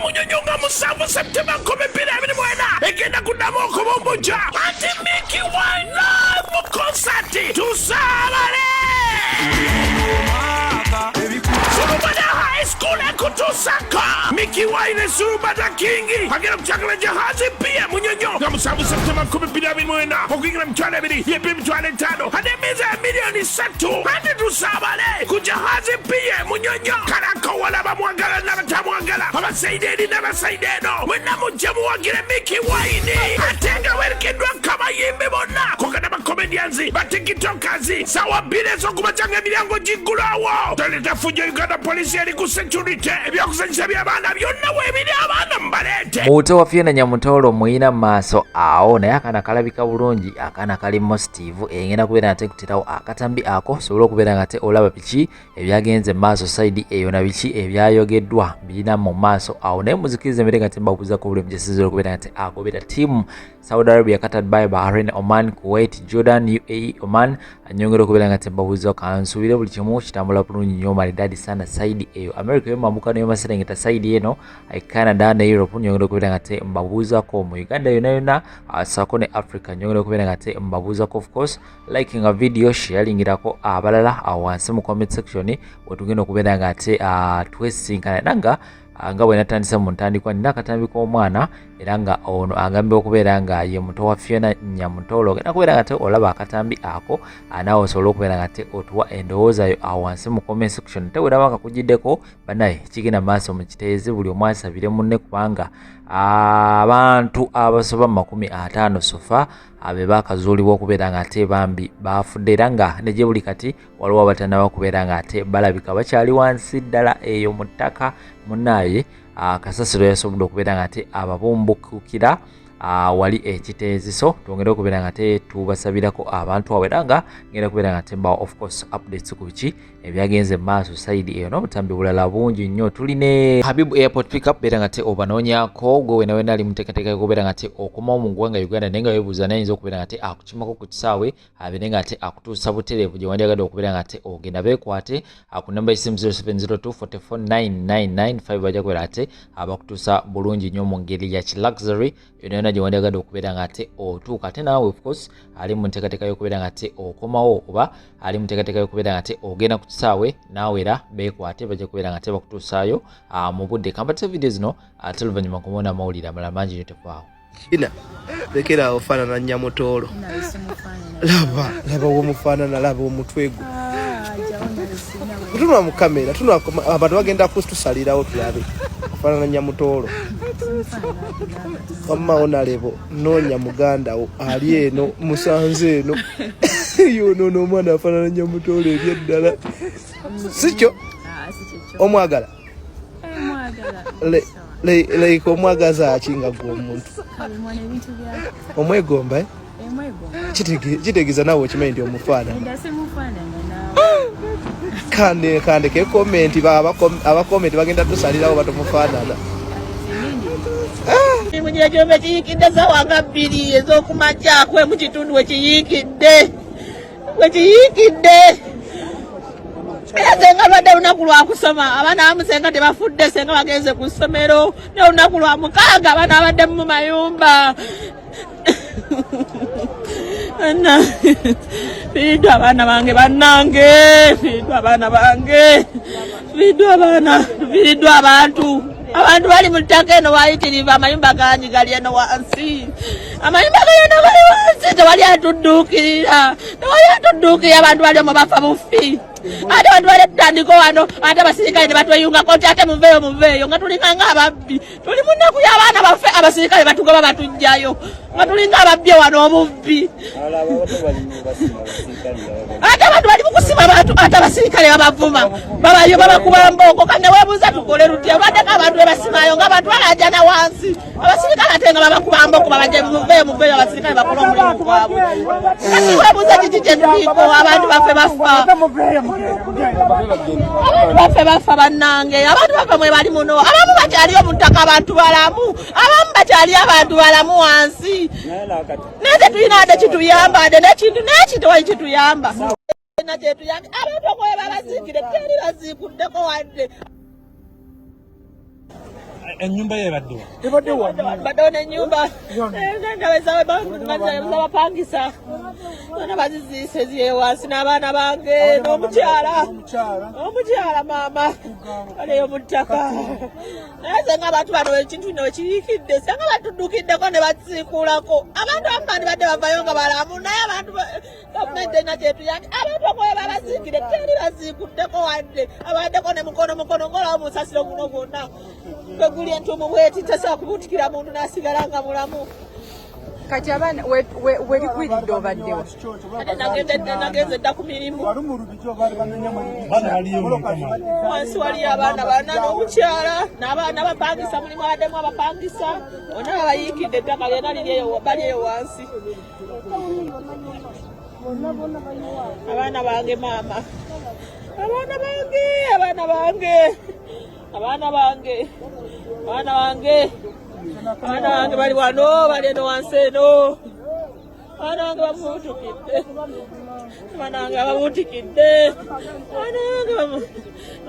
munyonyo nga musanvu Septemba 2024 egenda kuddamu okubumbuja anti Mickey Wine live concert tusaabale Surubada High School ekutusaka Mickey Wine Surubada Kingi agenda kuchakala jahazi pia munyonyo nga musanvu Septemba 2024 okuingira mitwalo ebiri yepi mitwalo etaano ate emize miliyoni 3 andi tusaabale ku jahazi pia munyonyo kalakawala bamwagala n'abatamwagala abasaide eri n'abasaide eno mwenna mujja muwagire Mickey Wine ate nga werekeddwa kabayimbi bonna kokana bakomedians batikitokers sawa 2 ez'okubacanga emiryango giggulawo toleta fujo Uganda polisi eri ku security ebyokusanyusa by'abaana byonna weebiri abaana mubaleete muto wa Fiona Nyamutolo muyina maaso awo naye akaana kalabika bulungi akaana kali positive engenda kubeera nate kuterawo akatambi ako sobola okubeera nga te olaba biki ebyagenze maaso side eyo na biki ebyayogeddwa birina mu maaso awo naye muzikirize mbere nga tembabuuza ku buli mugesizo okubeera nga te agobera tiimu Saudi Arabia, Qatar, Dubai, Bahrain, Oman, Kuwait, Jordan, UAE, Oman anyongera okubeera nga tembabuuza kansubire buli kimu kitambula bulungi nnyo malidadi sana side eyo America yo mambuka nayo maserengeta side eno Canada ne Europe nyongera okubeera nga te mbabuuzako mu Uganda yona asako ne Africa nyongera okubeera nga te mbabuuzako of course liking a video sharingirako abalala awansi mu comment section wetugenda okubeera nga te twesinkana nanga nga bwe natandisa mu ntandikwa nina akatambi k'omwana era nga ono agambye okubeera nga ye muto wa Fiona Nyamutolo ogenda kubeera nga te olaba akatambi ako anaawe osobola okubeera nga te otuwa endowooza yo awansi mu comment section teweraba nga kugiddeko banaye kigenda maaso mu kiteezi buli omu asabire munne kubanga abantu abasoba 50 sofa abe bakazuulibwa okubeera nga ate bambi bafudde era nga ne gye buli kati waliwo abatannaba kubeera nga ate balabika bakyali wansi ddala eyo mu ttaka munnaye kasasiro yasobodde okubeera nga ate ababumbukukira wali ekiteeziso twongere okubeera nga te tubasabirako abantu abo era nga ngenda kubeera nga te mbawa of course updates ku biki ebyagenze maaso side eyo n'obutambi bulala bungi nnyo tuline Habibu Airport Pickup beera nga te obanoonyako gwe wena wena ali muteekateeka y'okubeera nga te okomawo mu ggwanga Uganda naye nga weebuuza naye ayinza okubeera nga te akukimako ku kisaawe abeere nga te akutuusa butereevu gye wandyagadde okubeera nga te ogenda beekwate ku namba y'essimu 0702449995 bajja kubeera nga te abakutuusa bulungi nnyo mu ngeri ya kiluxury yona gye wandyagadde okubeera nga te otuuka ate naawe of course ali mu nteekateeka y'okubeera nga te okomawo oba ali mu nteekateeka y'okubeera nga te ogenda ku kisaawe naawe era beekwate bajja kubeera nga te bakutuusaayo mu budde kampatisa video zino ate oluvannyuma kumona amawulire amalala mangi nnyo tefaawo ina lekera ofaanana Nyamutolo laba womufaanana laba omutwego tunula mu kamera tunula abantu bagenda kutusalirawo tulabe ofaanana Nyamutolo wamma onalebo noonya muganda wo ali eno musanze eno yono omwana afaanana Nyamutolo ebyeddala sikyo omwagala like omwagaza akinga gwe omuntu omwegomba kitegeeza nawe okimanyi nti omufaanana kande ke komenti abakomenti bagenda tusalirawo batomufaanana munyira kyombe kiyikidde sawanga 2 ez'okumakyakwe mu kitundu wekiyikidde senga lwadde olunaku lwakusoma abaana abamu senga tebafudde senga bagenze ku ssomero ne olunaku lwa 6 abaana abadde mu mayumba fiidwa abaana bange bannange fiidwa abaana bange fiidwa abantu bali mu ttaka eno waayitiriva amayumba gangi gali eno wansi tewali atudduukirira abantu bali omu bafa bufi ate abantu bali tutandika wano ate abasirikale ne batweyungako nti ate muveeyo nga tulinga nga ababbi tuli mu nnaku y'abaana baffe abasirikale batugoba batujjayo nga tulinga ababbi wano omubbi ate abantu bali mukusima abantu ate abasirikale babavuma babayo babakuba mboko kandi weebuuza tukole lutya baddeko abantu bebasimayo ng'abantu balajana wansi abasirikale ate nga babakuba mboko babaje muveeyo abasirikale bakola omulimu gwabwe kasi weebuuza kiki kye tuliko abantu baffe bafa bannange abantu baffe mwe bali muno abamu bakyaliyo mu ttaka abantu balamu abamu bakyali abantu balamu wansi naye tulina ate kituyamba ate n'ekintu wali kituyamba abantu okwe babaziikire teri baziikuddeko wadde Ennyumba ye badde. Badone nyumba. Ndaweza bapangisa. Bana bazizise ziyewansi n'abaana bange n'omukyala. Omukyala mama. Aleyo mutaka. Naze ng'abantu bano ekintu kino kirikidde. Sanga batudukiddeko ne batsikulako. Abantu abamani badde bavayo nga balamu naye abantu gavumenti ena kyetuyambye. Abantu okoye babaziikire teri baziikuddeko wadde. Abaddeko ne mukono ng'olaba musasiro guno gwonna. Guli entumu bweti tasobola kubuutikira muntu n'asigala nga mulamu. Kati abaana weligwiridde obaddewa? Nagenze dda ku mirimu. Wansi waliyo abaana bana n'omukyala n'abaana bapangisa, mulimu abaddemu abapangisa. Bonna babayiikidde ettaka lyonna bali eyo wansi. Abaana bange maama. Abaana bange bali wano, bali eno wansi eno. Abaana bange babuutikidde.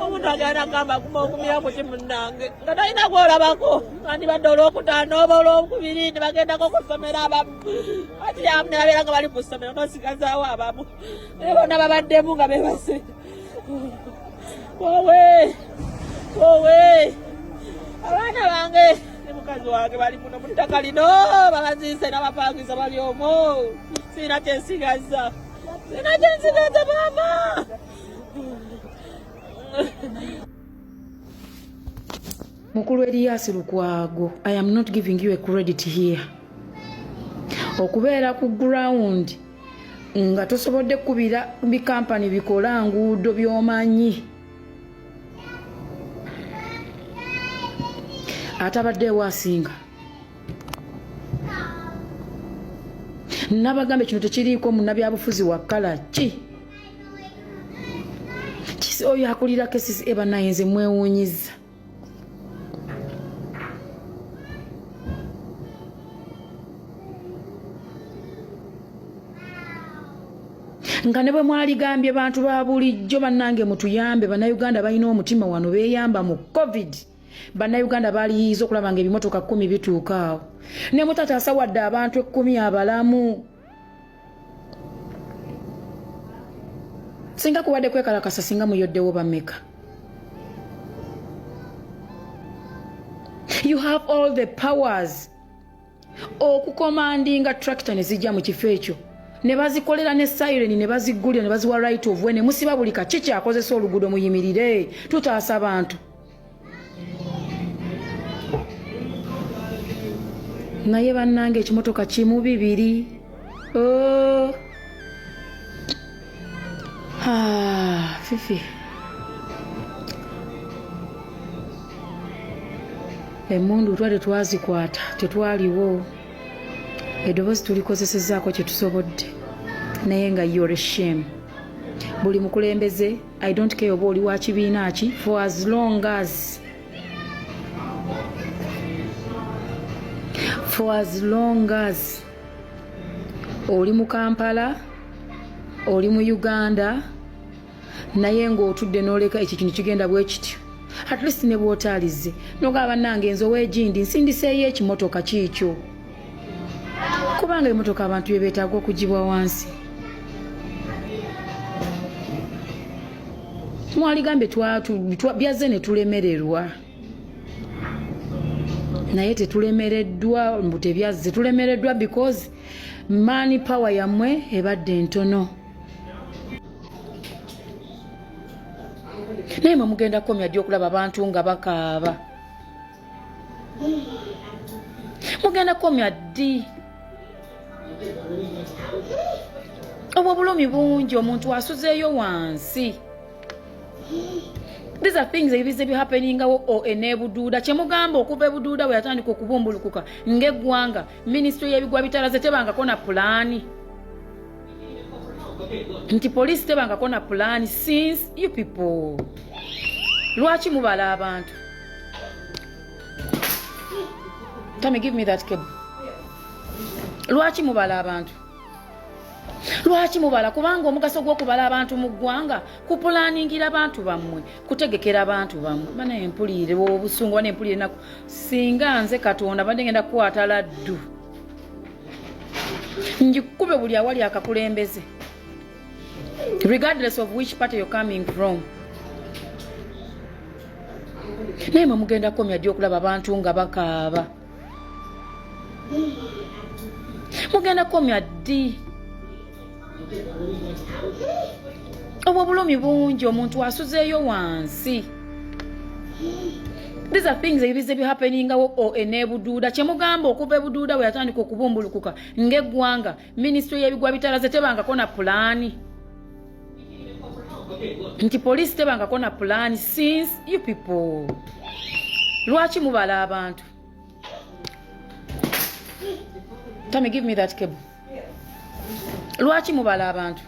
Omuntu agenda agamba kumira ku kimunnange nga talina gwolabako andibadde olwokutaano oba olwokubiri ne bagendako okusomera abamu. Ati yamu ne babeera nga bali ku ssomero n'osigazaawo abamu. Naye bonna babaddemu nga beebase. Wowe abaana bange ne mukazi wange bali muno mu ttaka lino babaziise n'abapangisa bali omwo. Sirina kyensigaza maama. Mukulu Erias Lukwago, I am not giving you a credit here. Okubeera ku ground nga tosobodde kubira bikampani bikola nguudo by'omanyi. Atabaddeewo asinga. Nabagambe kino tekiriiko munnabyabufuzi wa kkala ki. Oyo akulira kesisi eba nayenze mwewuunyiza. Nga ne bwe mwaligambye bantu ba bulijjo bannange mutuyambe, bannayuganda balina omutima wano beeyamba mu COVID. Bannayuganda baaliyiiza okulaba nga ebimotoka 10 bituuka awo. Ne mutataasa wadde abantu 10 abalamu. Singa kubadde kwekalakasa singa muyoddewo bameka. You have all the powers. Okukomandinga tractor ne zijja mu kifo ekyo. Ne bazikolera ne siren ne bazigulira ne baziwa right of way ne musiba buli kaki kyakozesa oluguudo muyimirire. Tutaasa abantu. Naye bannange ekimotoka kimu bibiri. Fifi. Emmundu twali twazikwata tetwaliwo. Eddoboozi tulikozesezzaako kye tusobodde. Naye nga you're a shame. Buli mukulembeze, I don't care oba oli wa kibiina ki, for as long as oli mu Kampala, oli mu Uganda, naye ng'otudde n'oleka ekyo kino kigenda bwe kityo. At least ne bw'otaalize n'ogamba bannange nze ow'egindi nsindiseeyo ekimotoka kiikyo. Kubanga emmotoka abantu bye beetaaga okugibwa wansi. Mwaligambye byazze ne tulemererwa. Naye tetulemereddwa mbu tebyazze, tulemereddwa because money power yammwe ebadde ntono. Naye mwe mugenda kukomya ddi okulaba abantu nga bakaaba? Mugenda kukomya ddi? Obwo bulumi bungi omuntu asuzeeyo wansi. These are things ebize bihappeningawo enebuduuda. Kyemugamba okuva ebuduuda bwe yatandika okubumbulukuka ng'eggwanga minisitule y'ebigwa bitalaze tebangako na pulaani. Nti poliisi tebangako na pulaani since you people. Lwaki mubala abantu? Tommy, give me that cable. Lwaki mubala abantu? Lwaki mubala? Kubanga omugaso gw'okubala abantu mu ggwanga kupulaningira abantu bammwe, kutegekera abantu bammwe. Bana empulire obusungu, bana empulire naku singa nze Katonda badde ngenda kukwata laddu njikube buli awali akakulembeze, regardless of which party you're coming from. Naye mugenda komya ddi okulaba abantu nga bakaaba? Mugenda komya ddi? Obwo bulumi bungi omuntu asuzeeyo wansi. These are things ebize bihappeningawo enebuduuda. Kyemugamba okuva ebuduuda we yatandika okubumbulukuka ng'eggwanga minisitule y'ebigwa bitalaze tebangako na pulaani. Nti poliisi tebangako na pulaani since you people. Lwaki mubala abantu? Tommy, give me that cable. Lwaki mubala abantu?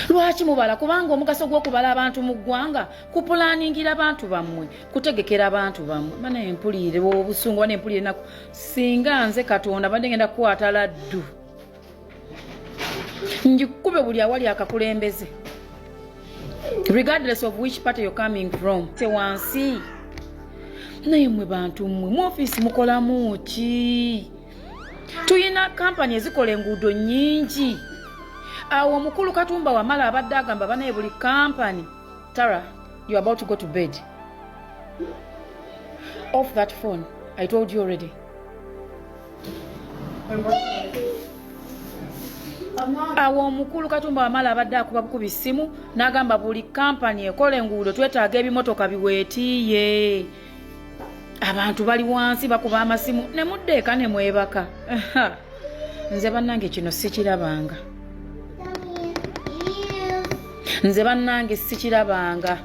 Lwaki mubala? Kubanga omugaso gw'okubala abantu mu ggwanga kupulaningira abantu bammwe, kutegekera abantu bammwe. Bana empulire obusungu, bana empulire naku singa nze Katonda badde ngenda kukwata laddu njikube buli awali akakulembeze, regardless of which party you're coming from. Se wansi naye mmwe bantu mmwe mu office mukolamu ki? Tuyina kampani ezikola enguudo nnyingi. Awo omukulu Katumba wamala abadde agamba banaye buli kampani. Tara, you're about to go to bed. Off that phone. I told you already. Awo omukulu Katumba wamala abadde akuba bukubi ssimu n'agamba buli kampani ekola enguudo twetaaga ebimotoka biweetiiye. Abantu bali wansi bakuba amasimu ne muddeeka ne mwebaka. Nze bannange kino sikirabanga. Nze bannange sikirabanga.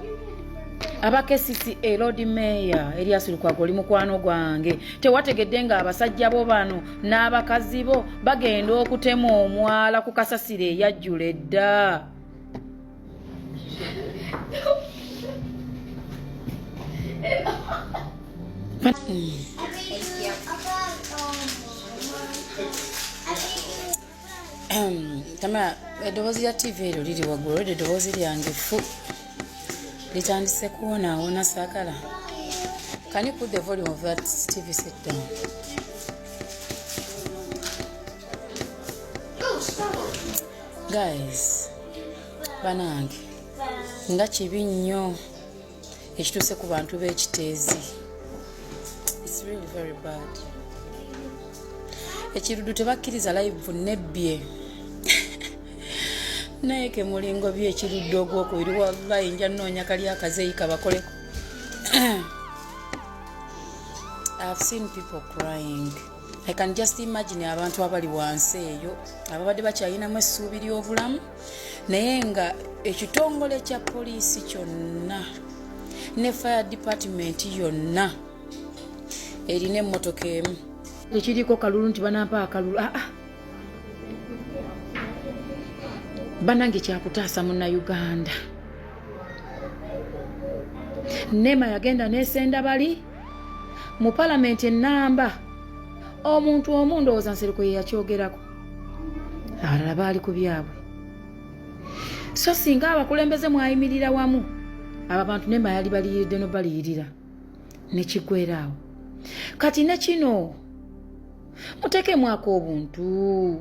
Abakesisi Lord Mayor Erias Lukwago oli mukwano gwange. Tewategedde nga abasajja bo bano n'abakazi bo bagenda okutema omwala ku kasasiro eyajjula edda. Kama eddoboozi lya TV eryo liri waggulu, eddoboozi lyange fu litandise kuwonaawona saakala. Can you put the volume of that TV set down? Guys, banange nga kibi nnyo ekituuse ku bantu b'ekiteezi. It's really very bad. Ekirudu tebakkiriza live nebbye. Naye ke mulingo bye ekirudde ogwokubiri wallahi nja nnoonya kali akazeeyi kabakoleko. I've seen people crying. I can just imagine abantu abali wansi eyo ababadde bakyalinamu essuubi ly'obulamu naye nga ekitongole kya poliisi kyonna ne fire department yonna erina emmotoka emu ekiriko kalulu nti banampa akalulu. Banange kyakutaasa Munnayuganda. Nema yagenda nesenda bali mu palamenti ennamba omuntu omu ndowooza Nsereko ye yakyogerako, abalala baali ku byabwe. So singa abakulembeze mwayimirira wamu abo abantu Nema yali baliyiridde no baliyirira nekiggweeraawo. Kati ne kino muteekemwako obuntu.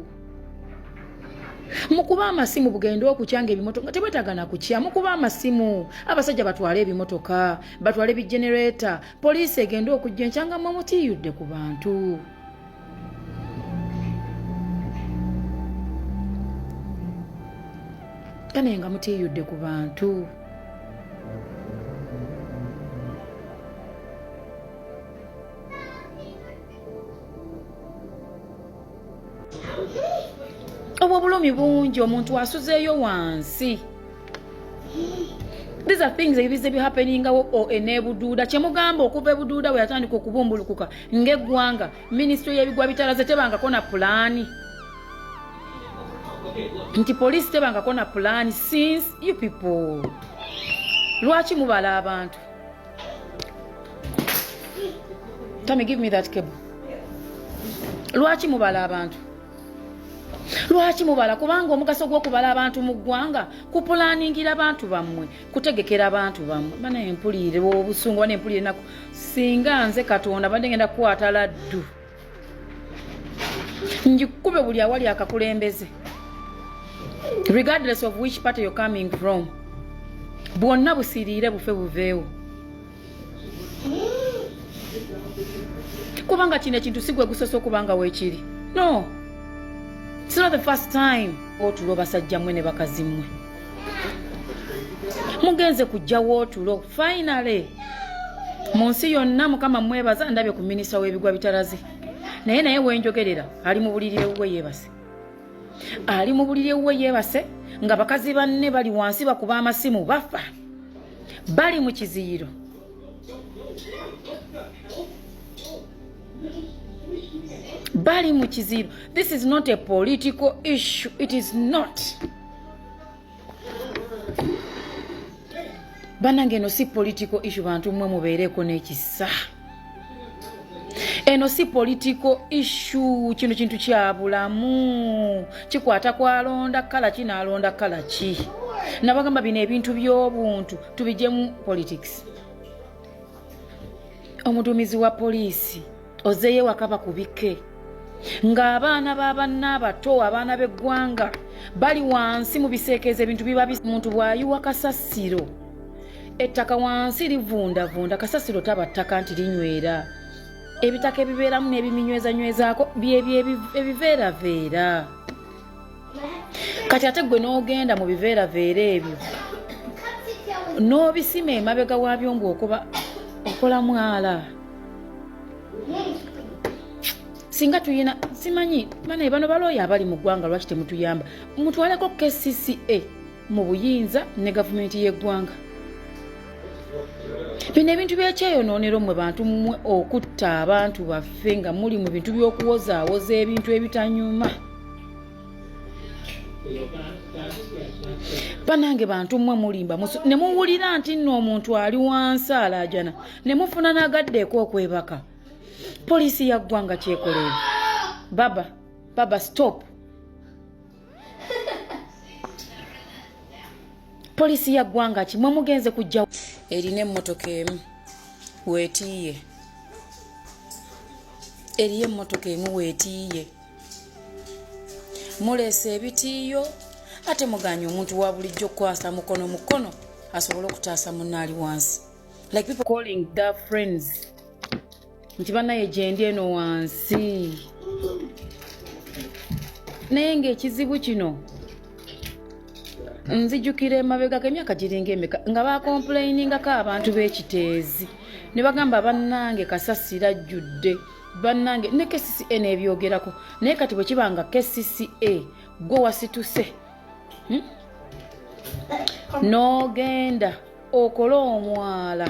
Mukuba amasimu bugenda okukyanga ebimotoka tebwetagana kukya. Mukuba amasimu abasajja batwale ebimotoka batwale ebigenerator poliisi egenda okujja enkyanga mwe mutiyudde ku bantu. Kane nga mutiyudde ku bantu. Obwo bulumi bungi omuntu asuzeeyo wansi. These are things ebize bihappeningawo enebuduuda. Kyemugamba okuva ebuduuda we yatandika okubumbulukuka ng'eggwanga minisitule y'ebigwa bitalaze tebangako na pulaani. Nti poliisi tebangako na pulaani since you people. Lwaki mubala abantu? Tommy, give me that cable. Lwaki mubala abantu? Lwaki mubala? Kubanga omugaso gw'okubala abantu mu ggwanga kupulaningira abantu bammwe, kutegekera abantu bammwe. Bana empulire obusungu, bana empulire nako singa nze Katonda badde ngenda kukwata laddu njikube buli awali akakulembeze, regardless of which party you're coming from. Bwonna busiriire bufe buveewo. Kubanga kino ekintu sigwe gusoose okubanga weekiri. No, it's not the first time otulo basajja mmwe ne bakazi mmwe mugenze kujjawo otulo. Finally mu nsi yonna Mukama mwebaza. Ndabye ku minisita w'ebigwa bitalaze naye wenjogerera ali mu bulirire bwe yeebase, ali mu bulirire bwe yeebase nga bakazi banne bali wansi bakuba amasimu bafa, bali mu kiziyiro. Bali mu kiziro. This is not a political issue. It is not. Banange no si political issue bantu mwe mubeereko n'ekisa. Eno si political issue. Kino kintu kya bulamu. Kikwata kwalonda kala kinalonda kala ki. Nabagamba bino ebintu by'obuntu tubijje mu politics. Omuduumizi wa poliisi ozeye wakaba kubike nga abaana b'abanna abato, abaana b'eggwanga bali wansi mu biseekezo ebintu biba muntu bw'ayiwa kasasiro ettaka wansi livundavunda, kasasiro taba ttaka nti linywera. Ebitaka ebibeeramu n'ebiminywezaanywezaako ebiveeraveera. Kati ate gwe n'ogenda mu biveeraveera ebyo n'obisima emabega waabyo ng'okuba okola mwala. Singa tuyina simanyi bana bano balooya abali mu ggwanga lwaki temutuyamba mutwaleko KCCA mu buyinza ne gavumenti y'eggwanga. Bino ebintu by'ekyeyonoonero mmwe bantu mmwe okutta abantu baffe nga muli mu bintu by'okuwozaawoza ebintu ebitanyuma. Banange bantu mmwe mulimba ne muwulira nti nno omuntu ali wansi alaajana ne mufuna n'agaddeeko okwebaka. Polisi ya ggwanga kyekoleera. Baba stop. Polisi ya ggwanga ki mwe mugenze kujja erina emmotoka emu weetiiye. Eriyo emmotoka emu weetiiye. Muleese ebitiiyo ate muganya omuntu wa bulijjo kwasa mukono asobole okutaasa munno ali wansi. Like people calling their friends. Nti banaye gyendi eno wansi. Naye ng'ekizibu kino nzijukira emabega k'emyaka giringa emeka nga bakomplainingako abantu b'ekiteezi ne bagamba bannange kasasira ajjudde, bannange ne KCCA n'ebyogerako. Naye kati bwe kibanga KCCA gwe wasituse n'ogenda okola omwala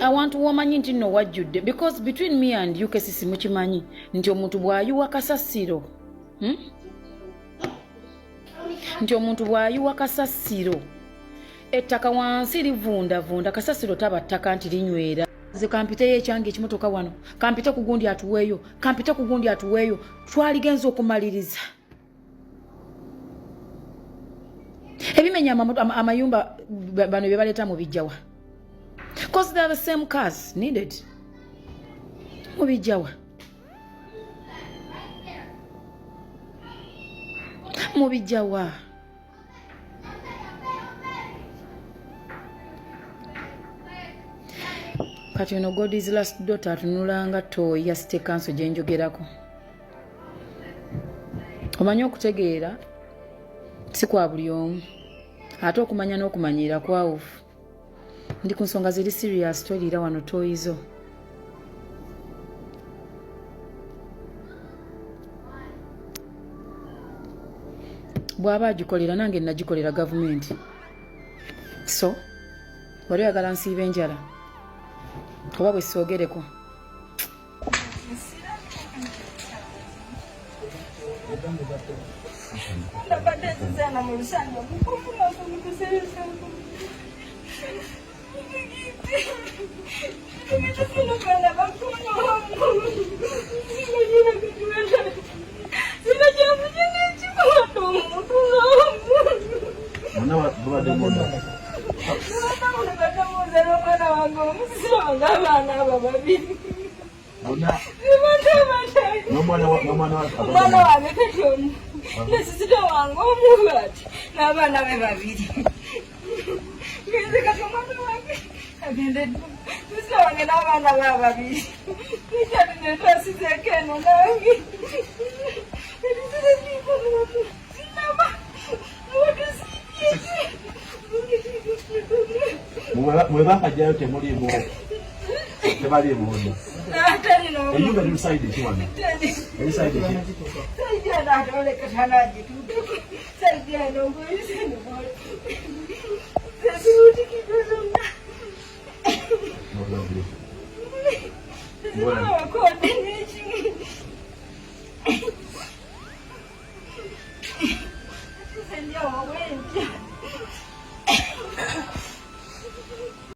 awantu womanyi nti nno wajjudde, because between me and you KCCA mukimanyi nti omuntu bw'ayiwa kasasiro nti omuntu bw'ayiwa kasasiro ettaka wansi livundavunda, kasasiro taba ttaka nti linywera. Nze kampiteyo ekyange ekimotoka wano, kampite ku gundi atuweeyo, kampite ku gundi atuweeyo, twaligenza okumaliriza. Ebimenya amayumba bano bye baleeta mu bijjawa. Because they are the same cars needed. Mu bijjawa. Mu bijjawa. Kati ono God's last daughter atunulanga toyi ya City Council gye njogerako. Omanyi okutegeera si kwa buli omu, ate okumanya n'okumanyiira kwawufu. Ndi ku nsonga ziri serious toliira wano toyizo. Bw'aba agikolera nange nagikolera gavumenti. So wali oyagala nsiibe enjala oba bwe soogereko. Sina Omwana wange kati omu nesisita wange omu ati n'abaana be babiri ngenze kati omwana wange agende sisita wange n'abaana be babiri nikyati netwasizeeko eno nange sinaba mwebakajjayo temulimu tebalimu eyumba limusaidi kiwano erisaidi ki saidi atolekatanaji saidi anongoiseni sesiutikidozona wakonde nekingi sendiawawenja